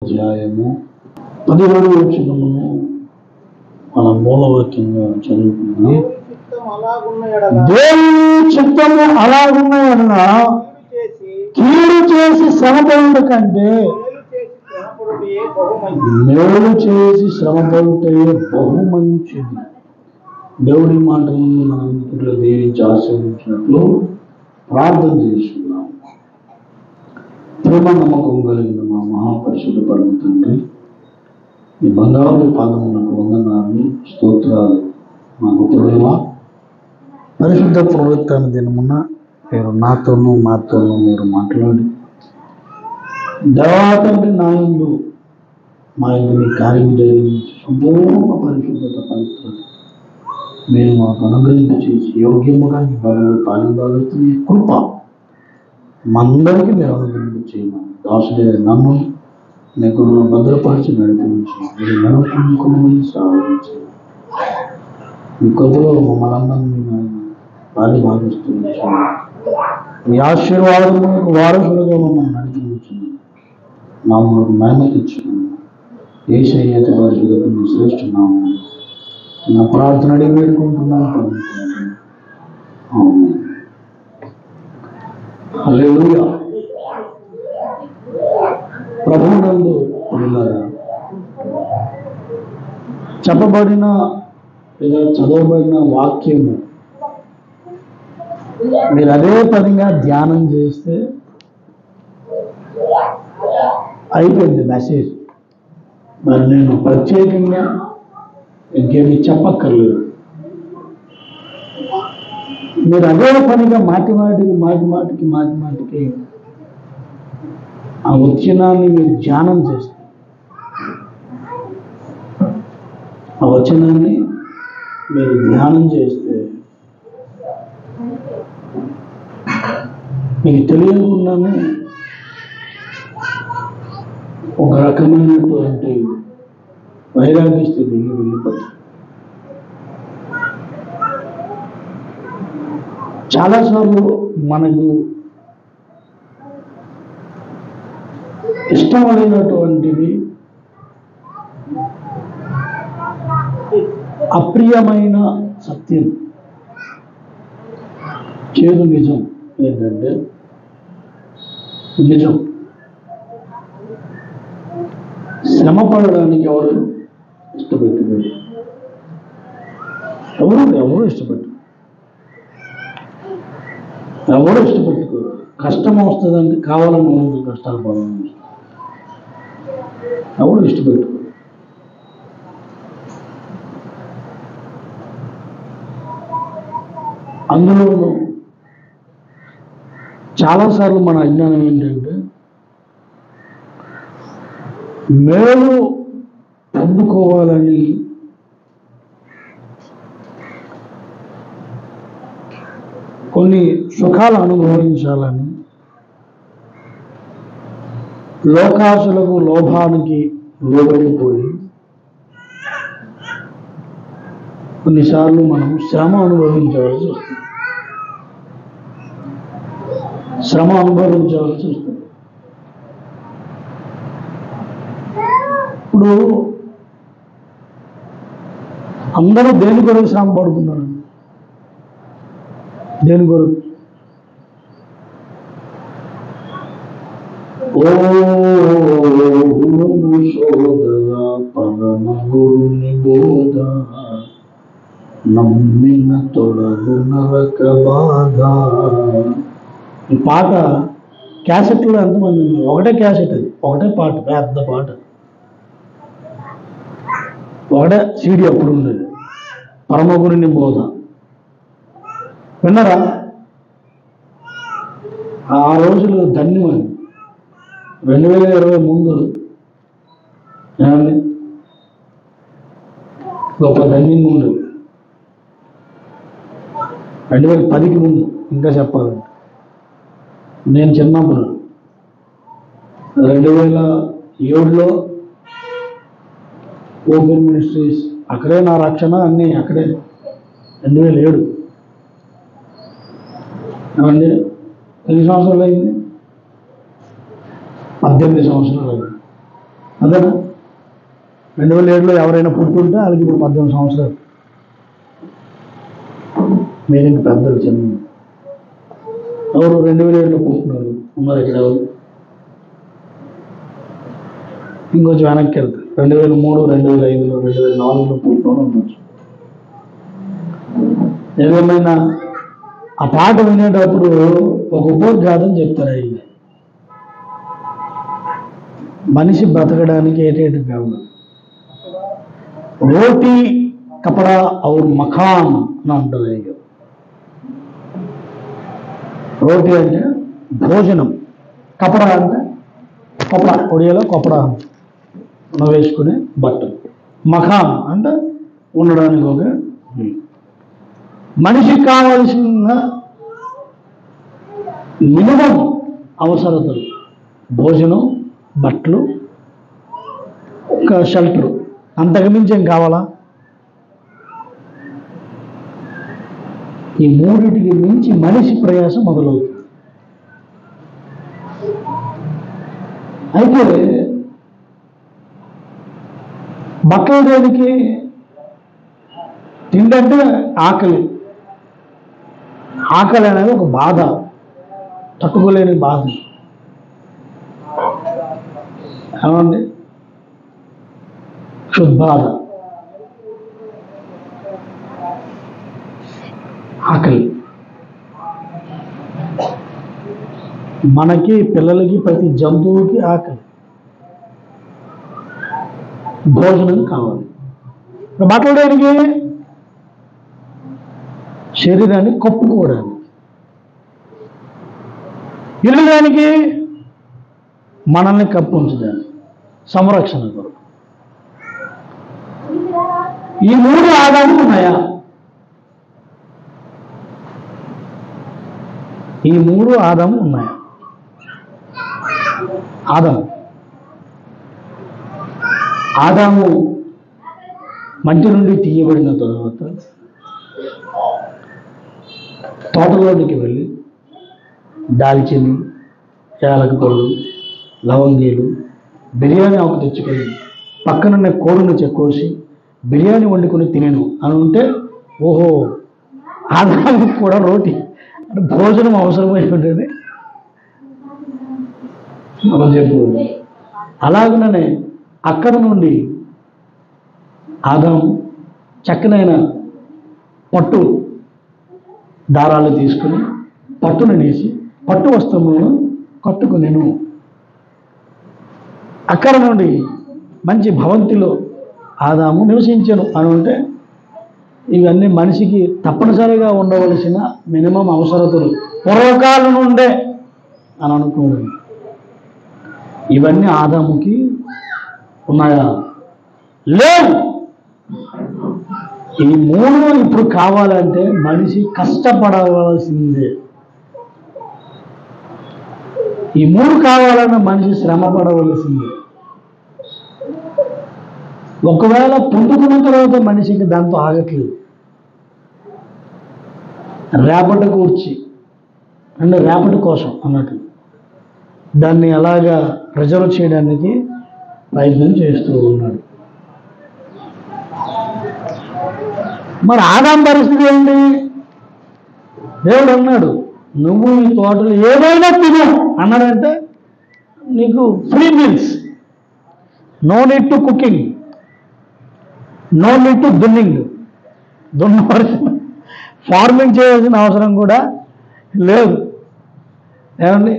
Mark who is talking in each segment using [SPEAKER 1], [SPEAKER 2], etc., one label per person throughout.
[SPEAKER 1] అధ్యాయము 17వ వచనమును మన మూలవాక్యంగా చదువుకుంది. దేవుని చిత్తము అలాగున్న ఎడల కీడు చేసి శ్రమపడుట కంటే మేలు చేసి శ్రమపడుటే బహు మంచిది. దేవుడి మాటలను మన ఇంట్లో దీవించి ఆశీర్వదించినట్లు ప్రార్థన చేస్తున్నాం. ప్రేమ నమ్మకం కలిగిన మా మహాపరిశుద్ధ పరమ తండ్రి, ఈ బంగారు పాదములకు వందనాలు, స్తోత్రాలు. మా గొప్ప దేవ, పరిశుద్ధ పునరుత్థాన దినమున మీరు నాతోనూ మాతోనూ మీరు మాట్లాడి దేవా తండ్రి నా యందు మా యందు మీ కార్యం జరిగించి సంపూర్ణ పరిశుద్ధత పవిత్రత మీరు మాకు అనుగ్రహింప చేసి యోగ్యముగా ఈ బలు కాలిబాలుతూ ఈ కృప మందరికి మీరు అనుగ్రహింప చేయమని దాసుడే నన్ను మీకు భద్రపరిచి నడిపించి మీరు నడుపుకుని సాధించి మీ కృపలో మమ్మల్ని అందరినీ పాలి భావిస్తుంది. మీ ఆశీర్వాదములకు వారసులుగా మమ్మల్ని నడిపించున్నాను. నామకు మహిమ తెచ్చుకున్నాను. యేసయ్య పరిశుద్ధత మీ శ్రేష్ఠ నామం నా ప్రార్థన అడిగి వేడుకుంటున్నాను. హల్లెలూయా. ప్రభువునందు ప్రియులారా, చెప్పబడిన లేదా చదవబడిన వాక్యము మీరు అదే పనిగా ధ్యానం చేస్తే అయిపోయింది మెసేజ్. మరి నేను ప్రత్యేకంగా ఇంకేమి చెప్పక్కర్లేదు. మీరు అదే పనిగా మాటి మాటికి ఆ వచనాన్ని మీరు ధ్యానం చేస్తారు. ఆ వచనాన్ని మీరు ధ్యానం చేస్తే మీకు తెలియకుండానే ఒక రకమైనటువంటి వైరాగ్య స్థితికి వెళ్ళిపోతుంది. చాలాసార్లు మనకు ఇష్టమైనటువంటివి అప్రియమైన సత్యం, చేదు నిజం ఏంటంటే నిజం. శ్రమ పడడానికి ఎవరు ఇష్టపెట్టుకోరు. ఎవరు ఇష్టపెట్టుకోరు. కష్టం వస్తుందంటే కావాలని కష్టాలు పడాలని ఎవరు ఇష్టపెట్టుకోరు. అందులో చాలాసార్లు మన అజ్ఞానం ఏంటంటే మేలు పొందుకోవాలని కొన్ని సుఖాలు అనుభవించాలని లోకాశులకు లోభానికి లోబడిపోయి కొన్నిసార్లు మనం శ్రమ అనుభవించవలసి వస్తుంది. ఇప్పుడు అందరూ దేని కొరకు శ్రమ పడుతున్నారు? దేని కొరకు? పరమగురుని బోధ నమ్మిన తొడగు నరక బాధ. ఈ పాట క్యాసెట్లో ఎంతమంది ఉన్నారు? ఒకటే క్యాసెట్, అది ఒకటే పాట, పెద్ద పాట, ఒకటే సీడీ అప్పుడు ఉండేది. పరమగురుని బోధ విన్నారా? ఆ రోజులు ధన్యమని. 2020 ముందు ఏమండి గొప్ప ధన్యం ముందు, 2010కి ముందు ఇంకా చెప్పాలంటే నేను చిన్నప్పుడు 2007లో ఓపెన్ మినిస్ట్రీస్ అక్కడే నా రక్షణ అన్నీ అక్కడే. 2007 ఏమండి ఎన్ని సంవత్సరాలు అయింది? 18 సంవత్సరాలు అయింది. అదేనా? 2007లో ఎవరైనా పుట్టుంటే వాళ్ళకి ఇప్పుడు 18 సంవత్సరాలు. మీరింక పెద్దలు చిన్న ఎవరు 2007లో పుట్టినారు ఉన్నారు ఇక్కడ ఎవరు? ఇంకొంచెం వెనక్కి వెళ్తారు. 2003, 2005లో, 2004లో పుట్టినోడు ఉండొచ్చు. ఏదేమైనా ఆ పాట వినేటప్పుడు ఒక ఉపోద్ఘాతం చెప్తారు. ఆయన మనిషి బ్రతకడానికి ఏటేటి కావాలి, రోటీ కపడా ఔర్ మఖాన్ అని అంటారు. ఆయన రోటీ అంటే భోజనం, కపడా అంటే కపడా, ఒడియాలో కపడా వేసుకునే బట్టలు, మఖాన్ అంటే ఉండడానికి ఒక మనిషికి కావలసిన మినిమం అవసరతలు భోజనం, బట్టలు, ఒక షెల్టర్, అంతకుమించి ఏం కావాలా? ఈ మూడింటికి మించి మనిషి ప్రయాసం మొదలవుతుంది. అయితే బట్టలు దేనికి? తిండంటే ఆకలి. ఆకలి అనేది ఒక బాధ, తట్టుకోలేని బాధ. ఏమండి? క్షుద్బాధ, ఆకలి. మనకి, పిల్లలకి, ప్రతి జంతువుకి ఆకలి, భోజనం కావాలి. బట్టలు దేనికి? శరీరాన్ని కప్పుకోవడానికి. ఇల్లు దానికి? మనల్ని కప్పు ఉంచడానికి, సంరక్షణ కొరకు. ఈ మూడు ఆదాము ఉన్నాయా? ఈ మూడు ఆదాము ఉన్నాయా? ఆదాము మంచి నుండి తీయబడిన తర్వాత తోటలోనికి వెళ్ళి దాల్చిని, యాలకులు, లవంగీలు, బిర్యానీ ఆకు తెచ్చుకొని పక్కనున్న కోడిని చెక్కోసి బిర్యానీ వండుకొని తినేను అని ఉంటే, ఓహో, ఆదాముకు కూడా రోటీ అంటే భోజనం అవసరమైనది మనం చెప్పు. అలాగనే అక్కడ నుండి ఆదాము చక్కనైన పట్టు దారాలు తీసుకుని పట్టును నేసి పట్టు వస్త్రములను కట్టుకునేను. అక్కడ నుండి మంచి భవంతిలో ఆదాము నివసించను అని ఉంటే, ఇవన్నీ మనిషికి తప్పనిసరిగా ఉండవలసిన మినిమం అవసరతలు పూర్వకాలం నుండే అని అనుకోండి. ఇవన్నీ ఆదాముకి ఉన్నాయా? లేవు. ఈ మూడు ఇప్పుడు కావాలంటే మనిషి కష్టపడవలసిందే. ఈ మూడు కావాలన్నా మనిషి శ్రమ పడవలసిందే. ఒకవేళ పొందుకున్న తర్వాత మనిషికి దాంతో ఆగట్లేదు. రేపటి కూర్చి అంటే రేపటి కోసం అన్నట్టు దాన్ని అలాగా రిజర్వ్ చేయడానికి ప్రయత్నం చేస్తూ ఉన్నాడు. మరి ఆదాం పరిస్థితి ఏంటి? దేవుడు అన్నాడు, నువ్వు ఈ తోటలు ఏదైనా తిను అన్నాడంటే నీకు free meals, no need to cooking, no need to దున్నవలసిన ఫార్మింగ్ చేయాల్సిన అవసరం కూడా లేదు. ఏమండి?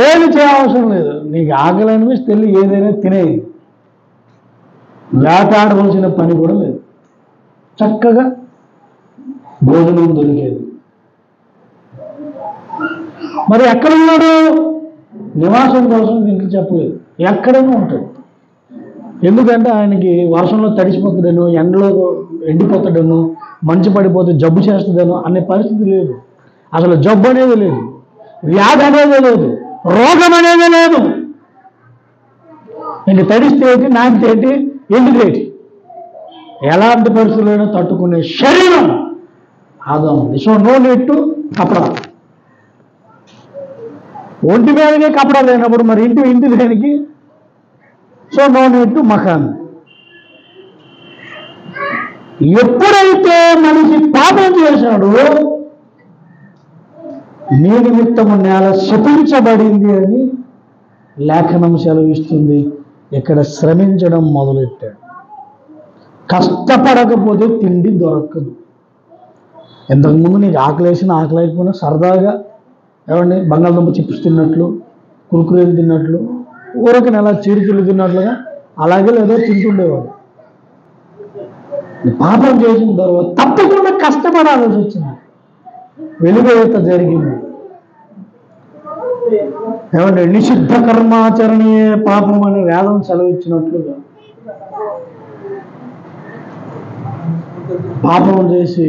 [SPEAKER 1] ఏమి చేయవసరం లేదు. నీకు ఆకలి అనిపిస్తే వెళ్ళి ఏదైనా తినేది, వేటాడవలసిన పని కూడా లేదు. చక్కగా భోజనం దొరికేది. మరి ఎక్కడ ఉన్నాడు? నివాసం కోసం ఇంట్లో చెప్పలేదు, ఎక్కడైనా ఉంటాడు. ఎందుకంటే ఆయనకి వర్షంలో తడిసిపోతాడేనో, ఎండలో ఎండిపోతాడేనో, మంచు పడిపోతే జబ్బు చేస్తుందేనో అనే పరిస్థితి లేదు. అసలు జబ్బు అనేది లేదు, వ్యాధి అనేది లేదు, రోగం అనేది లేదు. ఇంక తడిస్తే ఏంటి, నాటితే ఏంటి, ఎండితే ఏంటి, ఎలాంటి పరిస్థితులైనా తట్టుకునే శరీరం ఆదాము ఉంది. సో నో నీడ్ టు కపడా. ఒంటి మీదకే కపడా లేనప్పుడు మరి ఇంటి దేనికి? సో నో నీడ్ టు మకాన్. ఎప్పుడైతే మనిషి పాపం చేశాడో నీ నిమిత్తము నేల శపించబడింది అని లేఖనం సెలవిస్తుంది. ఇక్కడ శ్రమించడం మొదలెట్టాడు. కష్టపడకపోతే తిండి దొరకదు. ఇంతకుముందు నీకు ఆకలేసిన ఆకలేకపోయినా సరదాగా ఏమండి బంగాళదుంప చిప్స్ తిన్నట్లు, కురుకురేలు తిన్నట్లు, ఊరకి నెల చిరుతిళ్ళు తిన్నట్లుగా అలాగే లేదో తింటుండేవాడు. పాపం చేసిన తర్వాత తప్పకుండా కష్టపడాల్సి వచ్చింది. వెలుగుత జరిగింది. ఏమంటే నిషిద్ధ కర్మాచరణయే పాపం అనే వేదం సెలవిచ్చినట్లుగా పాపం చేసి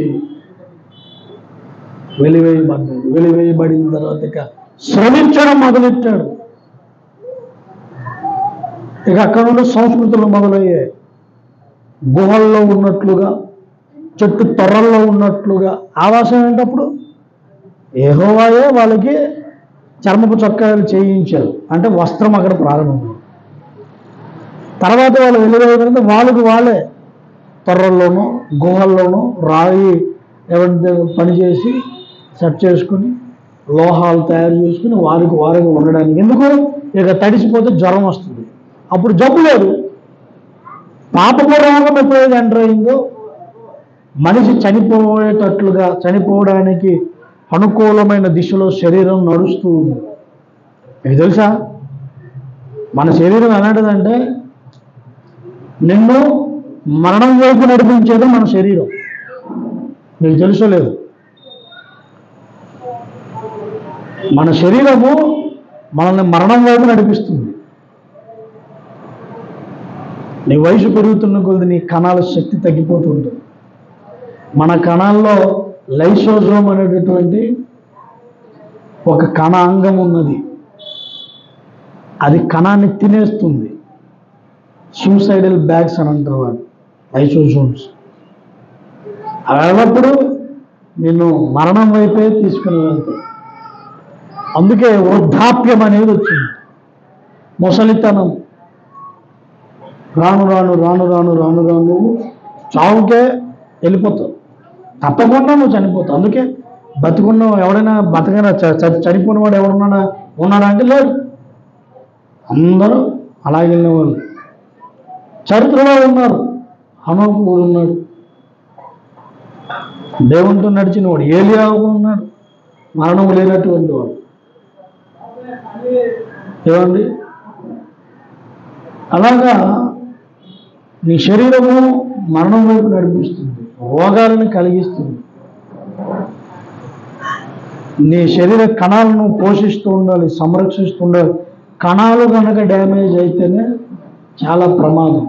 [SPEAKER 1] వెలివేయబడ్డాడు. వెలివేయబడిన తర్వాత ఇక శ్రమించడం మొదలెట్టాడు. ఇక అక్కడ ఉన్న సంస్కృతులు మొదలయ్యాయి. గుహల్లో ఉన్నట్లుగా, చెట్టు తొర్రల్లో ఉన్నట్లుగా. ఆవాసం ఏంటప్పుడు యెహోవాయే వాళ్ళకి చర్మపు చొక్కాయలు చేయించారు. అంటే వస్త్రం అక్కడ ప్రారంభమైంది. తర్వాత వాళ్ళు వెలివేయబడితే వాళ్ళే తొర్రల్లోనూ గుహల్లోనూ రాయి ఎవరి పనిచేసి సెట్ చేసుకుని లోహాలు తయారు చేసుకుని వారికి ఉండడానికి. ఎందుకు? ఇక తడిసిపోతే జ్వరం వస్తుంది. అప్పుడు జబ్బు లేదు. పాపపు రోగం ఎప్పుడైతే ఎంటర్ అయిందో మనిషి చనిపోయేటట్లుగా, చనిపోవడానికి అనుకూలమైన దిశలో శరీరం నడుస్తూ ఉంది. మీకు తెలుసా మన శరీరం ఎలాంటిదంటే నిన్ను మరణం వైపు నడిపించేది మన శరీరం. మీకు తెలుసో లేదు? మన శరీరము మనల్ని మరణం వైపు నడిపిస్తుంది. నీ వయసు పెరుగుతున్న కొద్ది నీ కణాల శక్తి తగ్గిపోతూ ఉంటుంది. మన కణాల్లో లైసోజోమ్ అనేటటువంటి ఒక కణ అంగం ఉన్నది. అది కణాన్ని తినేస్తుంది. సూసైడల్ బ్యాగ్స్ అని అంటారు వాళ్ళు, లైసోజోమ్స్. అప్పుడు నిన్ను మరణం వైపే తీసుకుని వెళ్తాయి. అందుకే వృద్ధాప్యం అనేది వచ్చింది. ముసలితనం రాను రాను రాను రాను రాను రాను చావుకే వెళ్ళిపోతావు. తప్పకుండా నువ్వు చనిపోతావు. అందుకే బతుకున్నావు. ఎవడైనా బతకైనా చనిపోయిన వాడు ఉన్నాడా అంటే లేడు. అందరూ అలాగే వెళ్ళినవాళ్ళు చరిత్రలో ఉన్నారు. హనోకు ఉన్నాడు, దేవునితో నడిచిన వాడు. ఏలియా ఉన్నాడు, మరణం లేనటువంటి వాడు. ఏమండి? అలాగా నీ శరీరము మరణం వైపు నడిపిస్తుంది, రోగాలను కలిగిస్తుంది. నీ శరీర కణాలను పోషిస్తూ ఉండాలి, సంరక్షిస్తూ ఉండాలి. కణాలు కనుక డ్యామేజ్ అయితేనే చాలా ప్రమాదం.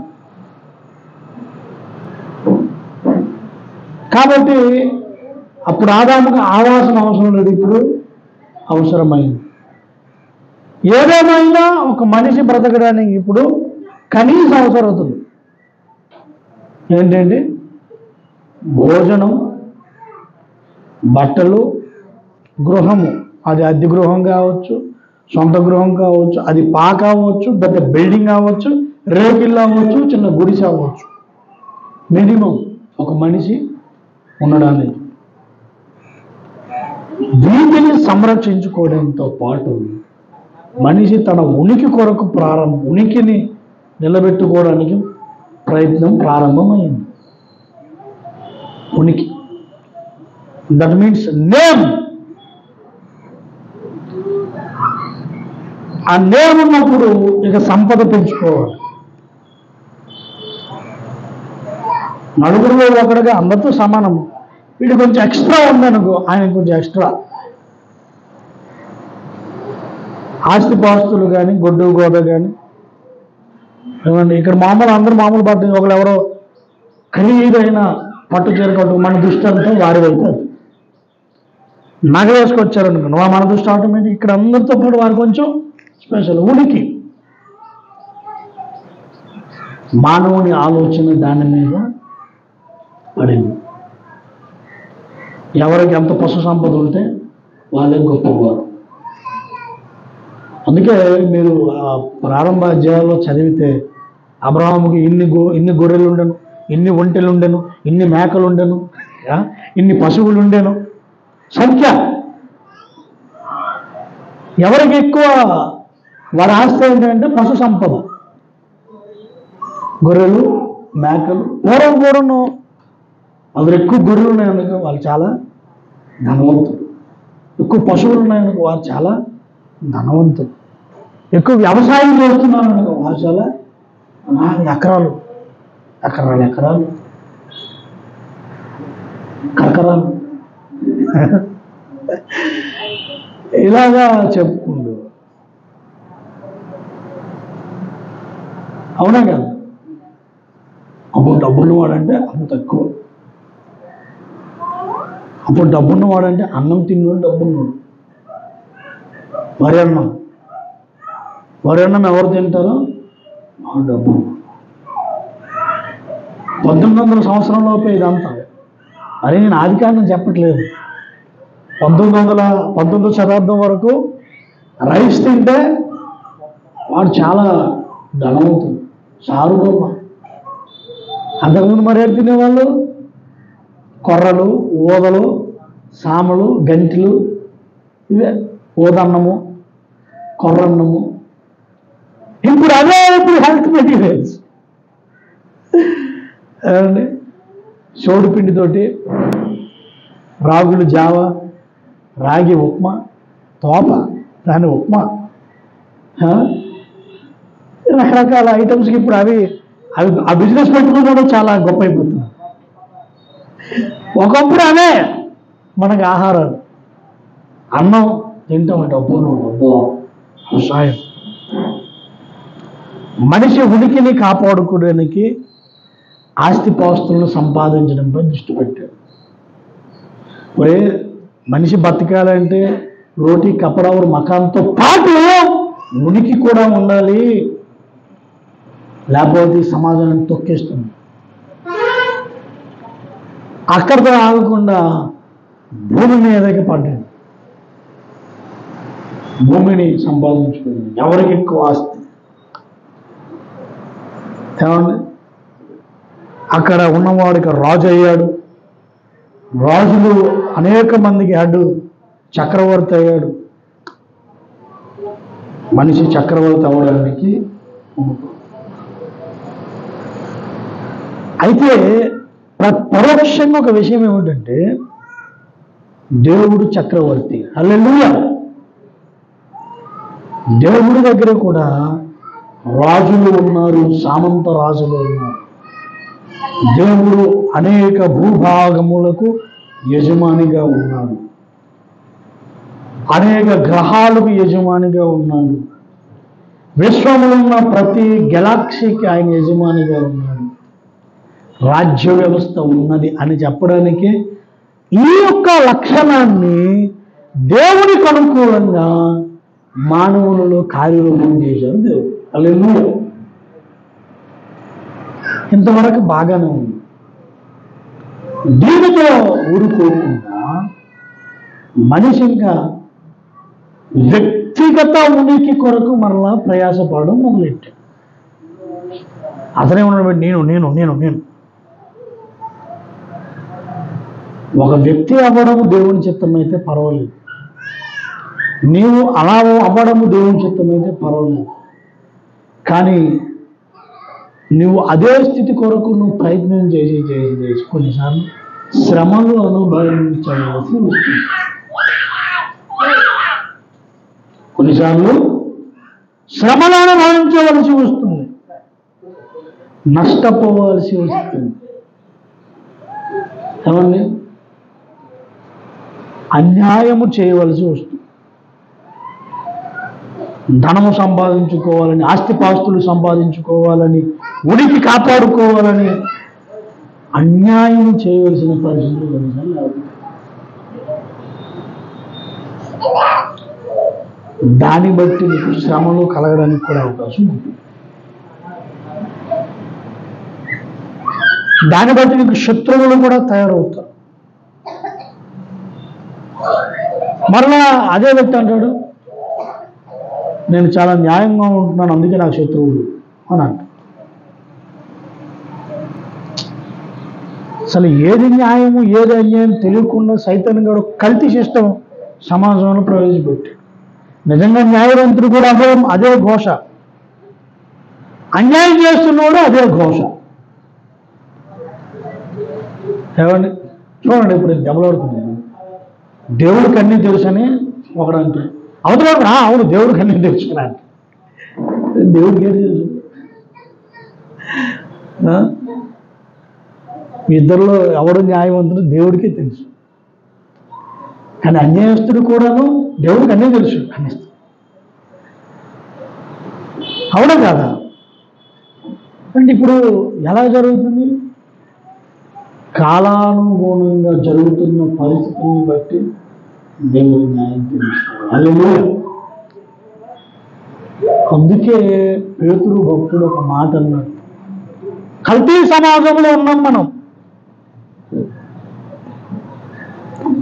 [SPEAKER 1] కాబట్టి అప్పుడు ఆదాముకు ఆవాసన అవసరం లేదు, ఇప్పుడు అవసరమైంది. ఏదేమైనా ఒక మనిషి బ్రతకడానికి ఇప్పుడు కనీస అవసరతలు ఏంటండి? భోజనం, బట్టలు, గృహము. అది అద్దె గృహం కావచ్చు, సొంత గృహం కావచ్చు, అది కావచ్చు, పెద్ద బిల్డింగ్ కావచ్చు, రేకిల్లు అవ్వచ్చు, చిన్న గుడిసె అవ్వచ్చు. మినిమం ఒక మనిషి ఉండడానికి. వీటిని సంరక్షించుకోవడంతో పాటు మనిషి తన ఉనికి కొరకు ఉనికిని నిలబెట్టుకోవడానికి ప్రయత్నం ప్రారంభమైంది. ఉనికి, దట్ మీన్స్ నేమ్. ఆ నేమ్ ఉన్నప్పుడు ఇక సంపద పెంచుకోవాలి. నలుగురిలో ఒకటిగా అందరితో సమానము. వీడు కొంచెం ఎక్స్ట్రా ఉందనుకో, ఆయన కొంచెం ఎక్స్ట్రా. ఆస్తిపాస్తులు కానీ, గొడ్డు గోద కానీ, ఏమండి ఇక్కడ అందరూ మామూలు పడుతుంది. ఒకరు ఎవరో ఖరీదైన పట్టు చీర కట్టు, మన దృష్టి అంతా వారి వైపు. నగ వేసుకొచ్చారనుకో, మన దృష్టి ఆటోమేటిక్ ఇక్కడ అందరితో పాటు వారు కొంచెం స్పెషల్. ఉనికి, మానవుని ఆలోచన దాని మీద పడింది. ఎవరికి ఎంత పశు సంపద ఉంటే వాళ్ళే గొప్పవారు. అందుకే మీరు ప్రారంభ అధ్యాయాల్లో చదివితే అబ్రహాముకి ఇన్ని గొర్రెలు ఉండను, ఇన్ని ఒంటెలు ఉండెను, ఇన్ని మేకలు ఉండెను, ఇన్ని పశువులు ఉండెను. సంఖ్య ఎవరికి ఎక్కువ వారి ఆస్తి ఏంటంటే పశు సంపద, గొర్రెలు మేకలు. పూర్వను అవి ఎక్కువ గొర్రెలు ఉన్నాయనుకో వాళ్ళు చాలా ధనవంతులు, ఎక్కువ పశువులు ఉన్నాయనుకో వారు చాలా ధనవంతులు, ఎక్కువ వ్యవసాయం చేస్తున్నారనుకో వారు చాలా ఎకరాలు ఎకరాలు ఎకరాలు కరకరాలు ఇలాగా చెప్పుకుంటూ. అవునా కదా? అప్పుడు డబ్బున్నవాడంటే అప్పుడు తక్కువ, అప్పుడు డబ్బున్నవాడంటే అన్నం తిన్నాడు, డబ్బున్నాడు. వరి అన్నం ఎవరు తింటారో డబ్బు. 1900 సంవత్సరంలోపే ఇదంతా. అరే నేను ఆది కారణం చెప్పట్లేదు. 19వ శతాబ్దం వరకు రైస్ తింటే వాడు చాలా ధనవంతుడు, సారుబొమ్మ. అంతకుముందు మరేడు తినేవాళ్ళు? కొర్రలు, ఊదలు, సామలు, గంటిలు, ఇవే. ఊదన్నము, కొర్రన్నము. ఇప్పుడు హెల్త్ మెటీరియల్స్ ఏమండి? సోడు పిండితోటి రాగులు జావ, రాగి ఉప్మా, తోప దాని ఉప్మా, రకరకాల ఐటమ్స్కి ఇప్పుడు అవి ఆ బిజినెస్ పెట్టుకున్నాడు చాలా గొప్ప అయిపోతుంది. ఒకప్పుడు అవే మనకు ఆహారాలు. అన్నం తింటాం, డబ్బులు, వ్యవసాయం. మనిషి ఉనికిని కాపాడుకోవడానికి ఆస్తిపాస్తులను సంపాదించడంపై దృష్టి పెట్టాడు. ఒరే మనిషి బతకాలంటే రోటీ కపడా మకాంతో పాటు ఉనికి కూడా ఉండాలి, లేకపోతే సమాజాన్ని తొక్కేస్తుంది. అక్కడితో ఆగకుండా భూమి మీదకి పడ్డాడు. భూమిని సంపాదించుకుంది. ఎవరికి ఎక్కువ ఆస్తి? ఏమండి? అక్కడ ఉన్నవాడికి రాజు అయ్యాడు. రాజులు అనేక మందికి హెడ్, చక్రవర్తి అయ్యాడు. మనిషి చక్రవర్తి అవ్వడానికి. అయితే పరోక్షంగా ఒక విషయం ఏమిటంటే దేవుడు చక్రవర్తి. హల్లెలూయా. దేవుడి దగ్గర కూడా రాజులు ఉన్నారు, సామంత రాజులు ఉన్నారు. దేవుడు అనేక భూభాగములకు యజమానిగా ఉన్నాడు, అనేక గ్రహాలకు యజమానిగా ఉన్నాడు, విశ్వంలో ఉన్న ప్రతి గెలాక్సీకి ఆయన యజమానిగా ఉన్నాడు, రాజ్య వ్యవస్థ ఉన్నది అని చెప్పడానికి ఈ యొక్క లక్షణాన్ని దేవునికి అనుకూలంగా మానవులలో కార్యరూపం చేశాడు దేవుడు. హల్లెలూయా. ఇంతవరకు బాగానే ఉంది. దీనితో ఊరుకోకుండా మనిషి ఇంకా వ్యక్తిగత ఉనికి కొరకు మరలా ప్రయాసపడడం మొదలెట్టాడు. అతనే ఉన్నాడు, నేను నేను నేను నేను ఒక వ్యక్తి అవ్వడము దేవుని చిత్తమైతే పర్వాలేదు, నీవు అలా అవ్వడము దేవుని చిత్తమైతే పర్వాలేదు. కానీ నువ్వు అదే స్థితి కొరకు నువ్వు ప్రయత్నం చేసి కొన్నిసార్లు శ్రమలు అనుభవించవలసి వస్తుంది. కొన్నిసార్లు శ్రమలు అనుభవించవలసి వస్తుంది, నష్టపోవలసి వస్తుంది. ఏమండి? అన్యాయము చేయవలసి వస్తుంది. ధనము సంపాదించుకోవాలని, ఆస్తిపాస్తులు సంపాదించుకోవాలని, ఉనికి కాపాడుకోవాలని అన్యాయం చేయవలసిన పరిస్థితులు దాన్ని బట్టి నీకు శ్రమలు కలగడానికి కూడా అవకాశం ఉంటుంది. దాన్ని బట్టి నీకు శత్రువులు కూడా తయారవుతారు. మరలా అదే వ్యక్తి అంటాడు, నేను చాలా న్యాయంగా ఉంటున్నాను, అందుకే నాకు శత్రువులు అని అంట. అసలు ఏది న్యాయము ఏది అన్యాయం తెలియకుండా సైతాన్ గారు కల్తీ సిస్టం సమాజంలో ప్రవేశపెట్టి, నిజంగా న్యాయవంతుడు కూడా అదే ఘోష, అన్యాయం చేస్తున్నాడు అదే ఘోష. ఏమండి చూడండి, ఇప్పుడు దెబ్బలాడుతున్నాను, దేవుడికి అన్నీ తెలుసని ఒకడంటే, అవతల అవును దేవుడికి అన్నీ తెలుసుకున్నా అంటే, దేవుడికి ఏం తెలుసు? ఇద్దరిలో ఎవడు న్యాయవంతుడు దేవుడికే తెలుసు. కానీ అన్యాయస్తుడు కూడాను దేవుడికి అన్నీ తెలుసు అన్యాయస్తుడు. అవునా కాదా? అంటే ఇప్పుడు ఎలా జరుగుతుంది? కాలానుగుణంగా జరుగుతున్న పరిస్థితులను బట్టి దేవుడి న్యాయం తెలుస్తాడు. హల్లెలూయా. అందుకే పేతురు భక్తుడు ఒక మాట అన్నాడు, కల్తీ సమాజంలో ఉన్నాం మనం.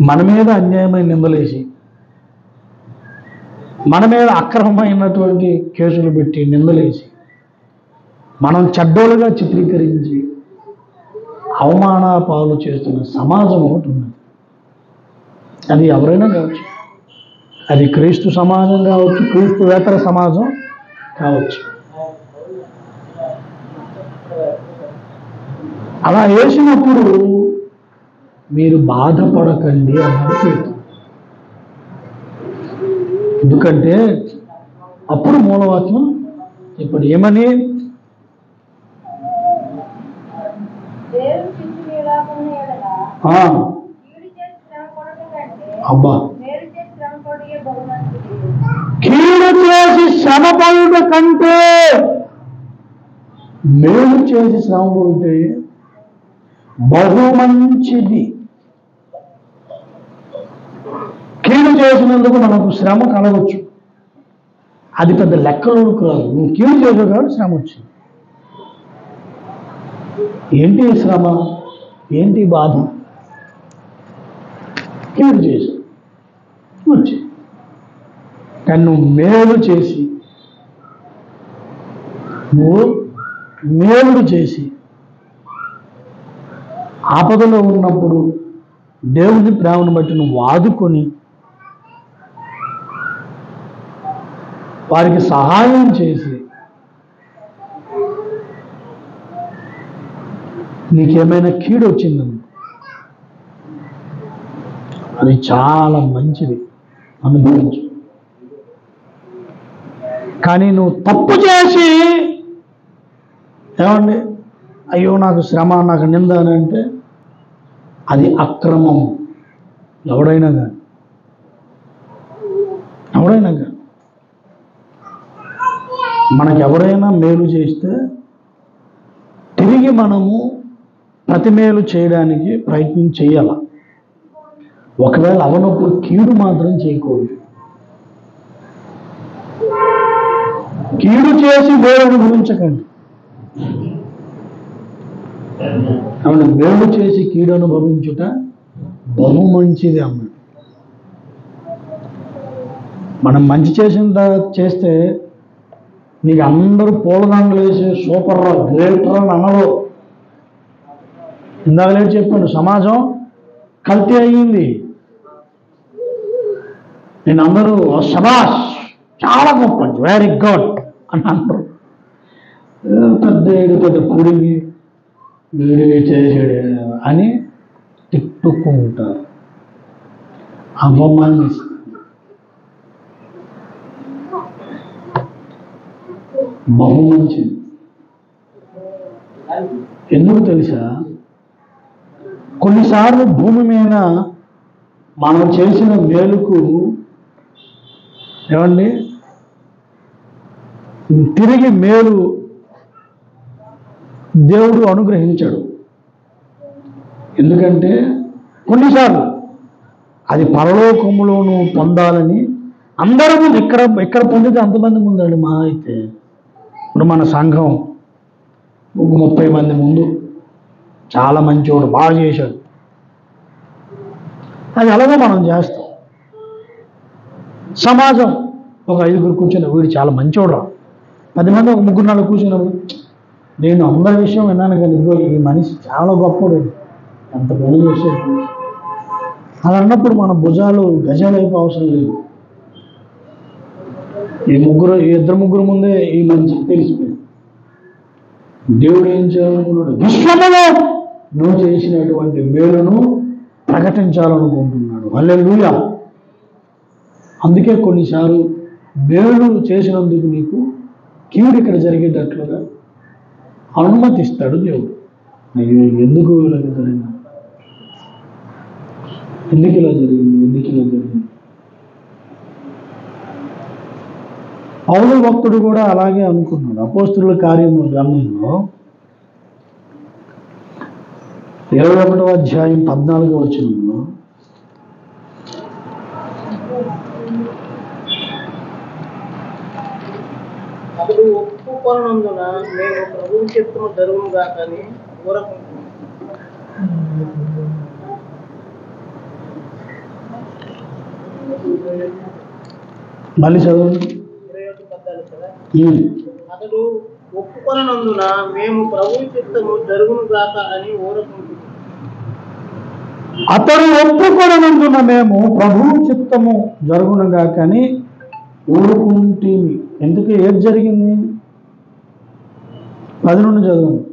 [SPEAKER 1] మన మీద అన్యాయమైన నిందలేసి, మన మీద అక్రమమైనటువంటి కేసులు పెట్టి నిందలేసి, మనం చెడ్డోలుగా చిత్రీకరించి అవమాన పాలు చేస్తున్న సమాజం ఒకటి ఉన్నది. అది ఎవరైనా కావచ్చు, అది క్రీస్తు సమాజం కావచ్చు, క్రీస్తువేతర సమాజం కావచ్చు. అలా వేసినప్పుడు మీరు బాధపడకండి అన్నాడు పేతురు. ఎందుకంటే అప్పుడు మూలవాక్యం ఇప్పుడు ఏమని, అబ్బా కీడు చేసి శ్రమ పడుట కంటే మేలు చేసి శ్రమ పడితే బహు మంచిది. కీడు చేసినందుకు మనకు శ్రమ కలగవచ్చు, అది పెద్ద లెక్కలోకి రాదు. నువ్వు కీడు చేసావు కాబట్టి శ్రమ వచ్చింది. ఏంటి శ్రమ, ఏంటి బాధ? కీడు చేసి వచ్చి, కానీ నువ్వు మేలు చేసి, నువ్వు మేలు చేసి ఆపదలో ఉన్నప్పుడు దేవుని ప్రేమను బట్టి నువ్వు ఆదుకొని వారికి సహాయం చేసి నీకేమైనా కీడు వచ్చిందని, అది చాలా మంచిది, అనుభవించు. కానీ నువ్వు తప్పు చేసి ఏమండి అయ్యో నాకు శ్రమ, నాకు నింద అని అంటే అది అక్రమం. ఎవడైనా కానీ మనకు ఎవరైనా మేలు చేస్తే తిరిగి మనము ప్రతి మేలు చేయడానికి ప్రయత్నం చేయాల. ఒకవేళ అవనప్పుడు కీడు మాత్రం చేయకూడదు. కీడు చేసి మేలు అనుభవించకండి. అవును, మేలు చేసి కీడు అనుభవించుట బహు మంచిది అమ్మ. మనం మంచి చేస్తే నీకు అందరూ పూలదండలు వేసి సూపర్ రా, గ్రేట్ రా అని అనరు. ఇందాక లేదు చెప్పాను, సమాజం కల్తీ అయ్యింది. నేను అందరూ శబాష్ చాలా గొప్ప, వెరీ గుడ్ అని అంటారు. పెద్ద పుడిగి వీడివి చేసాడు అని తిట్టుకుంటారు, అవమానిస్తారు. బహు మంచిది. ఎందుకు తెలుసా? కొన్నిసార్లు భూమి మీద మనం చేసిన మేలుకు ఏమండి తిరిగి మేలు దేవుడు అనుగ్రహించాడు. ఎందుకంటే కొన్నిసార్లు అది పరలోకములోను పొందాలని అందరూ ముందు ఇక్కడ పొందితే అంతమంది ముందండి. మా అయితే ఇప్పుడు మన సంఘం 30 మంది ముందు చాలా మంచివాడు, బాగా చేశాడు, అది అలాగే మనం చేస్తాం. సమాజం ఒక 5గురు కూర్చున్నారు, వీడు చాలా మంచోడురా. 10 మంది ఒక 3-4 కూర్చున్నప్పుడు నేను అందరి విషయం విన్నాను కానీ ఇదిగో ఈ మనిషి చాలా గొప్పడు, ఎంత పని చేసేది. అలా అన్నప్పుడు మన భుజాలు గజాలైపు అవసరం లేదు. ఈ 2-3 ముందే ఈ మంచి తెలిసిపోయింది. దేవుడు ఏం చేయాలనుకున్నాడు? విశ్వములో నువ్వు చేసినటువంటి మేలును ప్రకటించాలనుకుంటున్నాడు. హల్లెలూయా. అందుకే కొన్నిసార్లు మేలు చేసినందుకు నీకు కీడు ఇక్కడ జరిగేటట్లుగా అనుమతిస్తాడు దేవుడు. అయ్యో ఎందుకు ఇలా జరిగింది, ఎందుకు ఇలా జరిగింది. పౌలు భక్తుడు కూడా అలాగే అనుకున్నాడు. అపోస్తుల కార్యముల గ్రంథంలో 21వ అధ్యాయం 14వ వచనంలో
[SPEAKER 2] అతడు ఒప్పుకొనందున మేము ప్రభువు చిత్తము జరుగును గాకని ఊరకుంటున్నాం.
[SPEAKER 1] మళ్ళీ చదవండి.
[SPEAKER 2] 21:14 కదా. అతడు ఒప్పుకొనందున మేము ప్రభువు చిత్తము జరుగును గాక అని ఊరకుంటున్నాం.
[SPEAKER 1] అతడు ఒప్పుకొనందున మేము ప్రభువు చిత్తము జరుగునుగా కానీ ఊరుకుంటేమి. ఎందుకు ఏది జరిగింది? 10 నుండి చదవండి.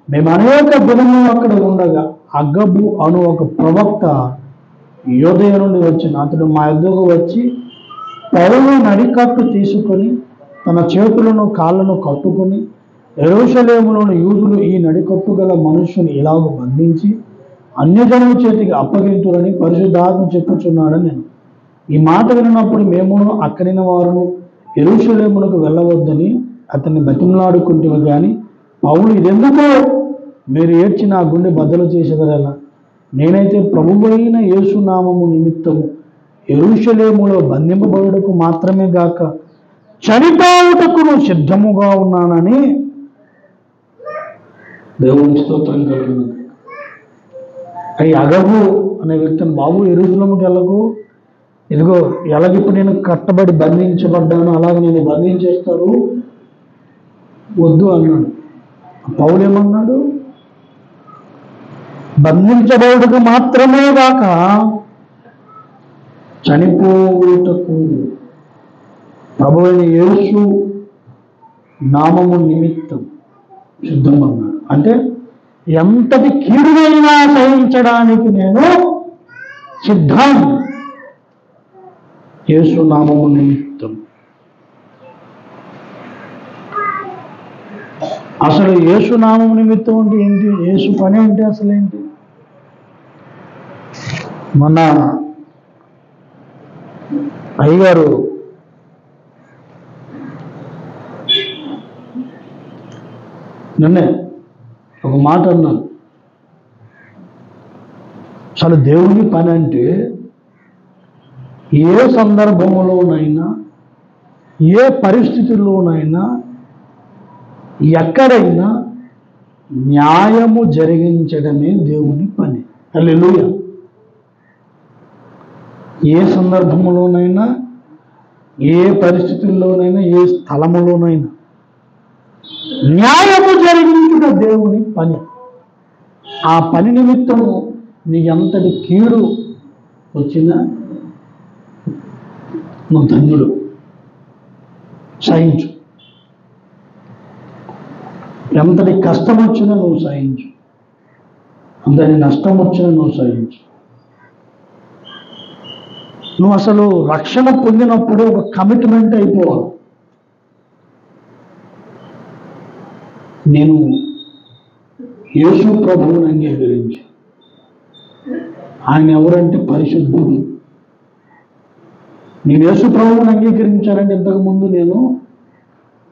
[SPEAKER 1] మేము అనేక దినము అక్కడ ఉండగా అగబు అను ఒక ప్రవక్త యోదయ నుండి వచ్చిన అతడు మా యొద్దకు వచ్చి పౌలు నడికట్టు తీసుకొని తన చేతులను కాళ్ళను కట్టుకొని యెరూషలేములోని యూదులు ఈ నడికట్టు గల మనుషుని ఇలాగ బంధించి అన్యజనుల చేతికి అప్పగింతురని పరిశుద్ధాత్మ చెప్పుచున్నాడని నేను ఈ మాట విన్నప్పుడు మేమును అక్కడిన వారును యెరూషలేమునకు వెళ్ళవద్దని అతన్ని బతిమలాడుకుంటేము కానీ పౌలు ఇదెందుకో మీరు ఏడ్చి నా గుండె బద్దలు చేసేదరెలా? నేనైతే ప్రభువైన యేసునామము నిమిత్తము యెరూషలేములో బంధింపబడుటకు మాత్రమే గాక చనిపోవుటకును సిద్ధముగా ఉన్నానని దేవుని స్తోత్రం కలుగును. అయి అగబు అనే వ్యక్తిని, బాబు యెరూషలేముకి వెళ్ళకు, ఇదిగో ఎలాగిప్పుడు నేను కట్టబడి బంధించబడ్డాను అలాగే నేను బంధించేస్తారు, వద్దు అన్నాడు. పౌలు ఏమన్నాడు? బంధించబడుటకు మాత్రమే కాక చనిపోవుటకు ప్రభువైన యేసు నామము నిమిత్తం సిద్ధమన్నాడు. అంటే ఎంతటి కీడునైనా సహించడానికి నేను సిద్ధం, యేసు నామము నిమిత్తం. అసలు యేసు నామము నిమిత్తం అంటే ఏంటి? యేసు పని అంటే అసలు ఏంటి? మన అయ్యగారు నిన్నే ఒక మాట అన్నాను. అసలు దేవుని పని అంటే ఏ సందర్భంలోనైనా ఏ పరిస్థితుల్లోనైనా ఎక్కడైనా న్యాయము జరిగించడమే దేవుని పని. హల్లెలూయా. ఏ సందర్భంలోనైనా ఏ పరిస్థితుల్లోనైనా ఏ స్థలములోనైనా న్యాయము జరిగించుట దేవుని పని. ఆ పని నిమిత్తము నీకు ఎంతటి కీడు వచ్చినా నువ్వు ధన్యుడు, సహించు. ఎంతటి కష్టం వచ్చినా నువ్వు సహించు, అంతటి నష్టం వచ్చినా నువ్వు సహించు. నువ్వు అసలు రక్షణ పొందినప్పుడు ఒక కమిట్మెంట్ అయిపోవాలి. నేను యేసు ప్రభువుని అంగీకరించి, ఆయన ఎవరంటే పరిశుద్ధుడు. నేను యేసు ప్రభువుని అంగీకరించాలంటే ఇంతకుముందు నేను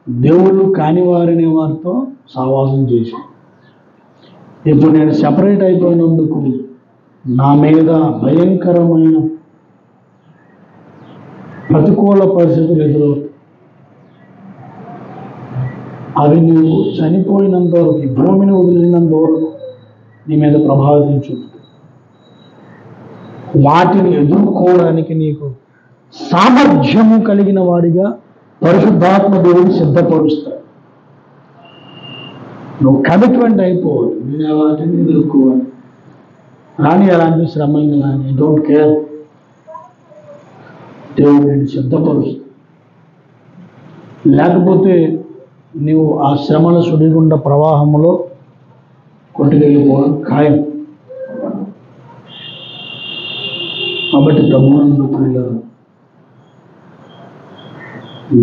[SPEAKER 1] దేవుళ్ళు కాని వారిని వారితో సహవాసం చేశాను. ఇప్పుడు నేను సెపరేట్ అయిపోయినందుకు నా మీద భయంకరమైన ప్రతికూల పరిస్థితులు ఎదురవుతాయి. అవి నువ్వు చనిపోయినంత వరకు, ఈ భూమిని వదిలినంత వరకు నీ మీద ప్రభావితం చూపుతాయి. వాటిని ఎదుర్కోవడానికి నీకు సామర్థ్యము కలిగిన వాడిగా పరిశుద్ధాత్మ దేవుడు సిద్ధపరుస్తాడు. నువ్వు కమిట్మెంట్ అయిపోవాలి, నేను వాటిని ఎదుర్కోవాలి, కానీ అలాంటి శ్రమలు కానీ డోంట్ కేర్, దేవుడు నేను సిద్ధపరుస్తాడు. లేకపోతే నీవు ఆ శ్రమల సుడిగుండ ప్రవాహంలో కొట్టుకెళ్ళిపోవడం ఖాయం. కాబట్టి ప్రభువునందు ప్రియులారా,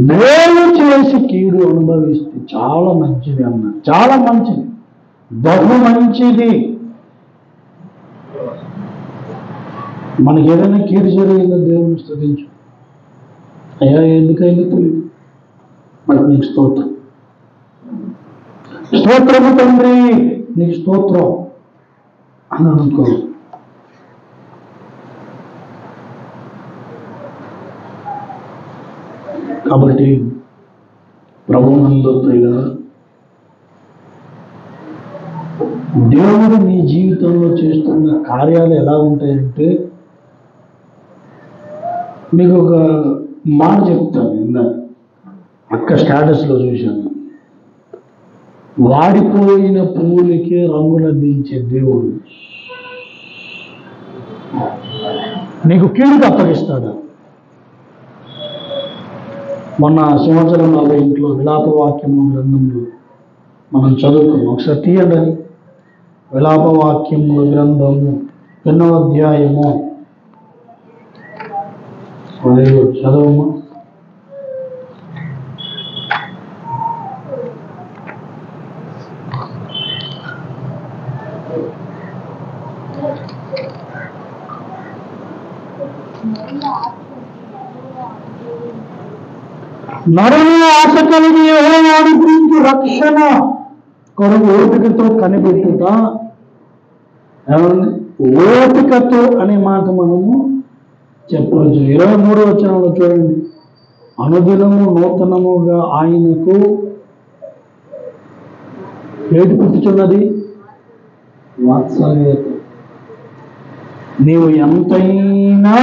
[SPEAKER 1] మేలు చేసి కీడు అనుభవిస్తే చాలా మంచిది అన్న, చాలా మంచిది, బహు మంచిది. మనకి ఏదైనా కీడు జరిగిందో దేవుని స్తుతించు. అయ్యా ఎందుకైందో తెలియదు, మరి నీకు స్తోత్రం, స్తోత్రము తండ్రి, నీకు స్తోత్రం అని అనుకో. కాబట్టి ప్రభువునందు ప్రియులారా, దేవుడు నీ జీవితంలో చేస్తున్న కార్యాలు ఎలా ఉంటాయంటే, మీకు ఒక మాట చెప్తాను. ఇందాక అక్క స్టేటస్లో చూశాను, వాడిపోయిన పువ్వులకే రంగులద్దించే దేవుడు నీకు కీడుకు అప్పగిస్తాడు. మొన్న సంవత్సరం 40 విలాపవాక్యము గ్రంథంలో మనం చదువుకున్నాం. ఒకసారి తీయండి, విలాపవాక్యము గ్రంథము 8వ అధ్యాయము చదవము. నరుని ఆశ కలిగి యెహోవాను గురించి రక్షణ కొరకు ఓపికతో కనిపెట్టుట. ఓపికతో అనే మాట మనము చెప్పవచ్చు. 23వ వచనంలో చూడండి, అనుదినము నూతనముగా ఆయనకు ఏటి పుట్టుచున్నది, వాత్సల్యత. నీవు ఎంతైనా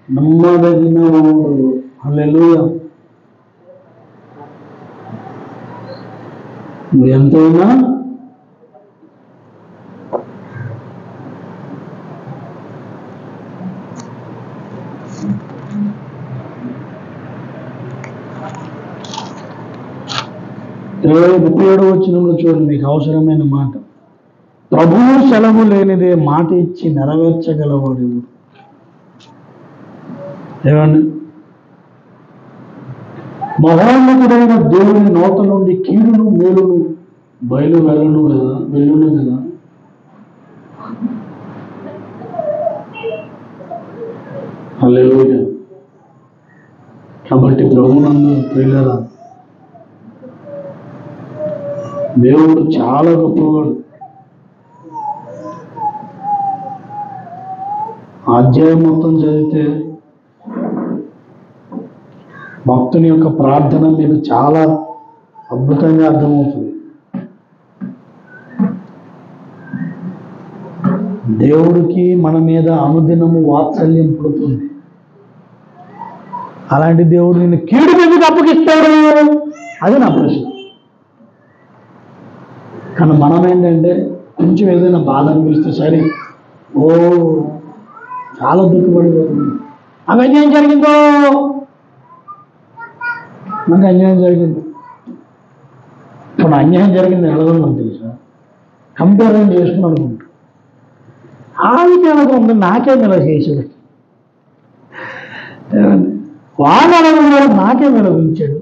[SPEAKER 1] నమ్మదగిన వాడు. హల్లెలూయా. నువ్వు ఎంతైనా ఇరవై 37వ వచనంలో చూడండి, మీకు అవసరమైన మాట. ప్రభువు సెలవు లేనిదే మాట ఇచ్చి నెరవేర్చగలవాడు. ఏమండి, మహోన్నతుడైన దేవుని నోట నుండి కీడును మేలును వెళ్ళును కదా. హల్లెలూయా. కాబట్టి ప్రభువునందు ప్రియులారా, దేవుడు చాలా గొప్పవాడు. అధ్యాయం మొత్తం చదివితే భక్తుని యొక్క ప్రార్థన మీకు చాలా అద్భుతంగా అర్థమవుతుంది. దేవుడికి మన మీద అనుదినము వాత్సల్యం పుడుతుంది. అలాంటి దేవుడు నిన్ను కీడు ఎందుకు అప్పగిస్తాడు? అది నా ప్రశ్న. కానీ మనం ఏంటంటే కొంచెం ఏదైనా బాధ అనిపిస్తే సరే, ఓ చాలా దుఃఖపడిపోతుంది. అవి అన్యాయం జరిగిందో, నాకు అన్యాయం జరిగింది. ఇప్పుడు అన్యాయం జరిగింది ఎలాగోని తెలుసా, కంపేర్ చేసుకుని అనుకుంటా, ఆమెకి ఎలాగో ఉంది, నాకేం ఇలా చేసాడు, వాళ్ళు ఎలాగో నాకేం ఇలా ఉంచాడు